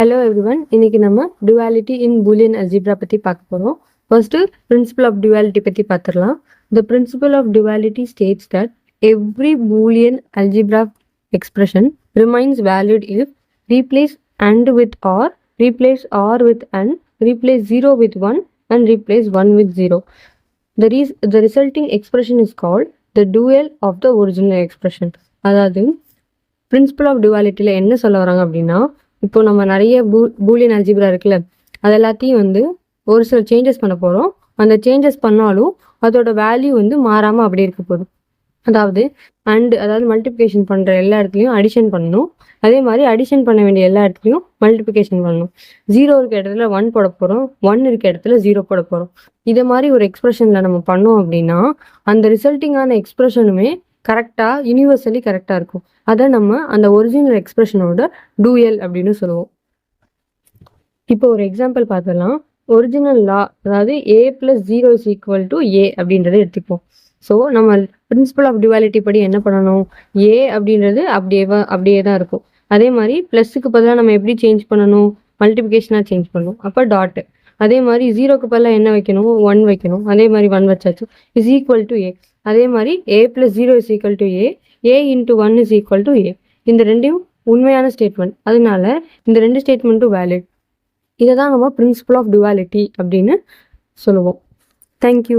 Hello everyone. இன்னைக்கு நம்ம duality in Boolean algebra பத்தி பார்க்க போறோம். First, principle of duality பத்தி பார்த்துடலாம். The principle of duality states that every Boolean algebra expression remains valid if replace AND with OR, replace OR with AND, replace 0 with 1 and replace 1 with 0. The resulting expression is called the dual of the original expression. அதாவது principal of டுவாலிட்டியில் என்ன சொல்ல வராங்க அப்படின்னா, இப்போ நம்ம நிறைய Boolean algebra இருக்குல்ல, அது எல்லாத்தையும் ஒரு சில சேஞ்சஸ் பண்ண போகிறோம். அந்த சேஞ்சஸ் பண்ணாலும் அதோட வேல்யூ மாறாமல் அப்படியே இருக்க போகுது. அதாவது மல்டிப்ளிகேஷன் பண்ணுற எல்லா இடத்துலையும் அடிஷன் பண்ணணும். அதே மாதிரி அடிஷன் பண்ண வேண்டிய எல்லா இடத்துலையும் மல்டிப்ளிகேஷன் பண்ணணும். 0 இருக்க இடத்துல 1 போட போகிறோம், 1 இருக்க இடத்துல 0 போட போகிறோம். இதை மாதிரி ஒரு எக்ஸ்பிரஷனில் நம்ம பண்ணோம் அப்படின்னா அந்த ரிசல்ட்டிங்கான எக்ஸ்பிரஷனுமே கரெக்டாக யூனிவர்சலி கரெக்டாக இருக்கும். அதை நம்ம அந்த ஒரிஜினல் எக்ஸ்பிரஷனோட டூயல் அப்படின்னு சொல்லுவோம். இப்போ ஒரு எக்ஸாம்பிள் பார்த்துடலாம். ஒரிஜினல் லா, அதாவது a + 0 = a அப்படின்றத எடுத்துப்போம். ஸோ நம்ம பிரின்சிபல் ஆஃப் டுவாலிட்டி படி என்ன பண்ணணும், a அப்படின்றது அப்படியே தான் இருக்கும். அதே மாதிரி ப்ளஸுக்கு பதிலாக நம்ம எப்படி சேஞ்ச் பண்ணணும், மல்டிப்ளிகேஷனாக சேஞ்ச் பண்ணணும். அப்போ டாட்டு. அதே மாதிரி 0க்கு பதிலாக என்ன வைக்கணும், 1 வைக்கணும். அதே மாதிரி 1 வச்சாச்சு. = a. அதே மாதிரி a + 0 = a, a × 1 = a. இந்த ரெண்டையும் உண்மையான ஸ்டேட்மெண்ட். அதனால இந்த ரெண்டு ஸ்டேட்மெண்ட்டும் வேலிட். இதை தான் நம்ம பிரின்சிபல் ஆஃப் டுவாலிட்டி அப்படின்னு சொல்லுவோம். தேங்க்யூ.